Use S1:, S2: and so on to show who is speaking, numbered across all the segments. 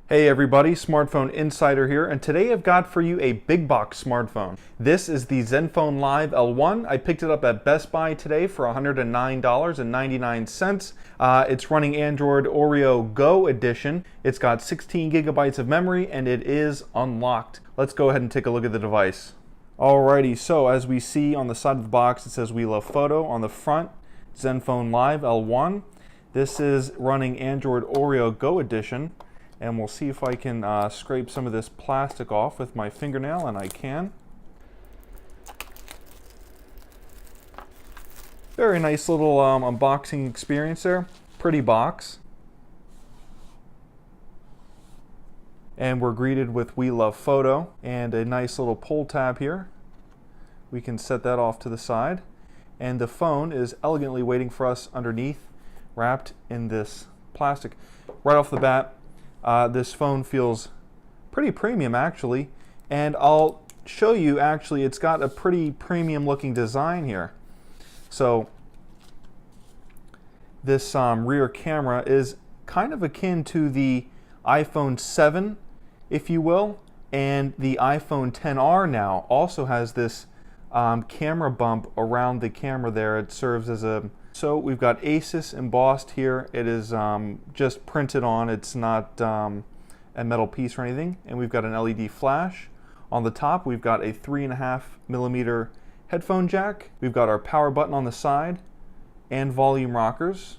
S1: Hey everybody, Smartphone Insider here, and today I've got for you a big box smartphone. This is the Zenfone Live L1. I picked it up at Best Buy today for $109.99. It's running Android Oreo Go edition. It's got 16 gigabytes of memory and it is unlocked. Let's go ahead and take a look at the device. Alrighty, so as we see on the side of the box, it says "We Love Photo." On the front, Zenfone Live L1. This is running Android Oreo Go edition. And we'll see if I can scrape some of this plastic off with my fingernail, and I can. Very nice little unboxing experience there. Pretty box. And we're greeted with "We Love Photo" and a nice little pull tab here. We can set that off to the side. And the phone is elegantly waiting for us underneath, wrapped in this plastic. Right off the bat, this phone feels pretty premium actually, and I'll show you actually it's got a pretty premium looking design here. So this rear camera is kind of akin to the iPhone 7, if you will, and the iPhone XR now also has this camera bump around the camera there. It serves as a So we've got Asus embossed here. It is just printed on. It's not a metal piece or anything. And we've got an LED flash. On the top, we've got a 3.5mm headphone jack. We've got our power button on the side and volume rockers.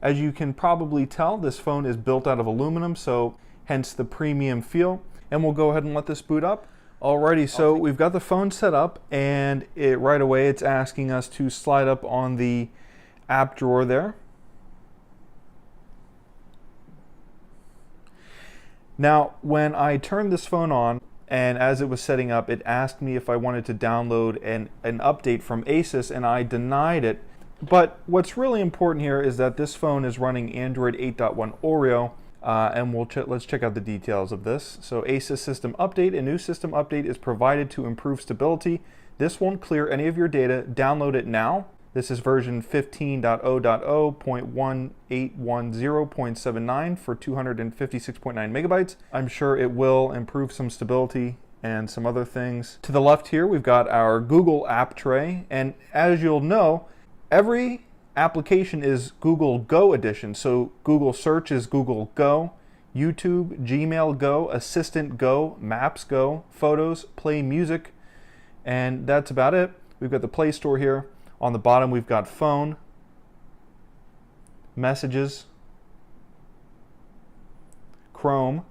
S1: As you can probably tell, this phone is built out of aluminum, so hence the premium feel. And we'll go ahead and let this boot up. Alrighty, so we've got the phone set up, and right away it's asking us to slide up on the app drawer there. Now, when I turned this phone on, and as it was setting up, it asked me if I wanted to download an update from Asus, and I denied it. But what's really important here is that this phone is running Android 8.1 Oreo, and let's check out the details of this. So Asus system update. A new system update is provided to improve stability. This won't clear any of your data. Download it now. This is version 15.0.0.1810.79 for 256.9 megabytes. I'm sure it will improve some stability and some other things. To the left here, we've got our Google app tray. And as you'll know, every application is Google Go edition. So Google Search is Google Go, YouTube, Gmail Go, Assistant Go, Maps Go, Photos, Play Music, and that's about it. We've got the Play Store here. On the bottom, we've got Phone, Messages, Chrome,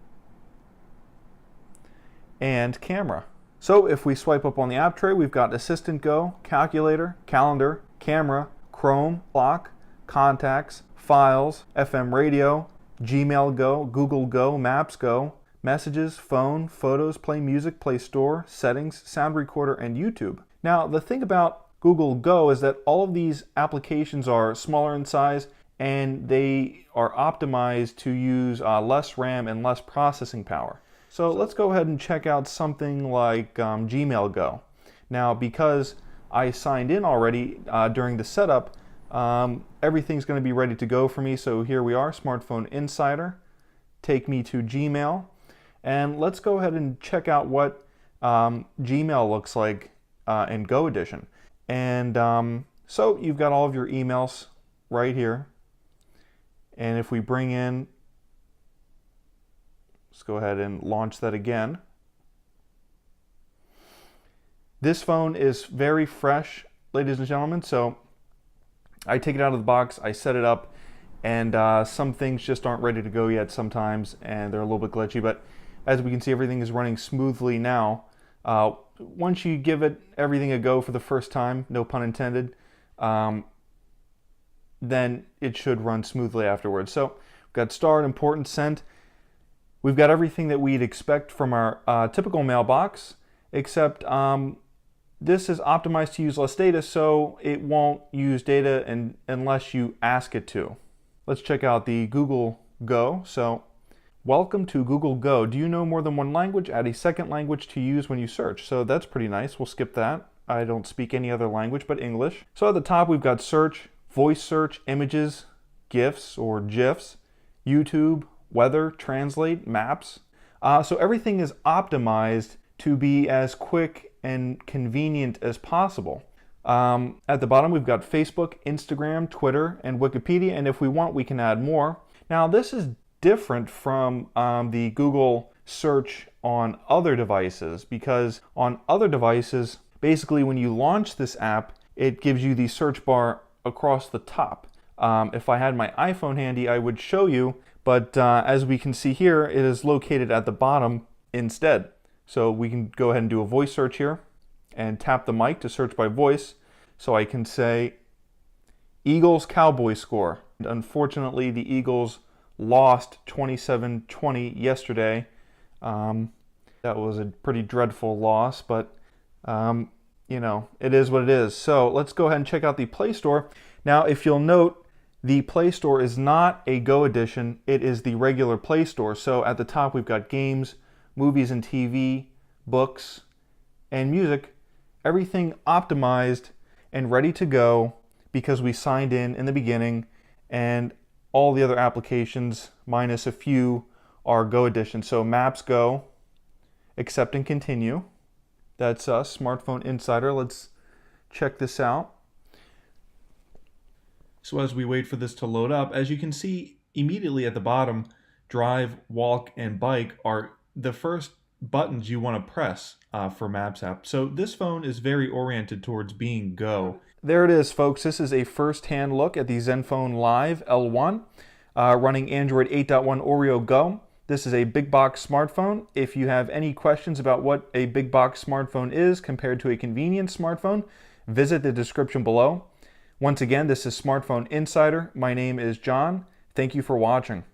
S1: and Camera. So if we swipe up on the app tray, we've got Assistant Go, Calculator, Calendar, Camera, Chrome, Clock, Contacts, Files, FM Radio, Gmail Go, Google Go, Maps Go, Messages, Phone, Photos, Play Music, Play Store, Settings, Sound Recorder, and YouTube. Now, the thing about Google Go is that all of these applications are smaller in size and they are optimized to use less RAM and less processing power. So let's go ahead and check out something like Gmail Go. Now, because I signed in already during the setup, everything's going to be ready to go for me. So here we are, Smartphone Insider. Take me to Gmail. And let's go ahead and check out what Gmail looks like in Go Edition. And so you've got all of your emails right here. And if we bring in, let's go ahead and launch that again. This phone is very fresh, ladies and gentlemen. So I take it out of the box, I set it up, and some things just aren't ready to go yet sometimes, and they're a little bit glitchy. But as we can see, everything is running smoothly now. Once you give it everything a go for the first time, no pun intended, then it should run smoothly afterwards. So we've got start, important, sent. We've got everything that we'd expect from our typical mailbox, except this is optimized to use less data, so it won't use data unless you ask it to. Let's check out the Google Go. So, welcome to Google Go. Do you know more than one language? Add a second language to use when you search. So that's pretty nice. We'll skip that. I don't speak any other language but English. So at the top we've got search, voice search, images, GIFs or GIFs, YouTube, weather, translate, maps. So everything is optimized to be as quick and convenient as possible. At the bottom, we've got Facebook, Instagram, Twitter, and Wikipedia, and if we want, we can add more. Now, this is different from the Google search on other devices, because on other devices, basically when you launch this app, it gives you the search bar across the top. If I had my iPhone handy, I would show you, but as we can see here, it is located at the bottom instead. So we can go ahead and do a voice search here and tap the mic to search by voice. So I can say Eagles Cowboys score. And unfortunately, the Eagles lost 27-20 yesterday. That was a pretty dreadful loss, but you know, it is what it is. So let's go ahead and check out the Play Store. Now, if you'll note, the Play Store is not a Go edition, it is the regular Play Store. So at the top, we've got games, movies and TV, books, and music, everything optimized and ready to go because we signed in the beginning, and all the other applications, minus a few, are Go edition. So Maps Go, accept and continue. That's us, Smartphone Insider. Let's check this out. So as we wait for this to load up, as you can see immediately at the bottom, drive, walk, and bike are the first buttons you want to press for Maps app. So this phone is very oriented towards being Go. There it is, folks. This is a first-hand look at the Zenfone Live L1 running Android 8.1 Oreo Go. This is a big box smartphone. If you have any questions about what a big box smartphone is compared to a convenience smartphone, visit the description below. Once again, this is Smartphone Insider. My name is John. Thank you for watching.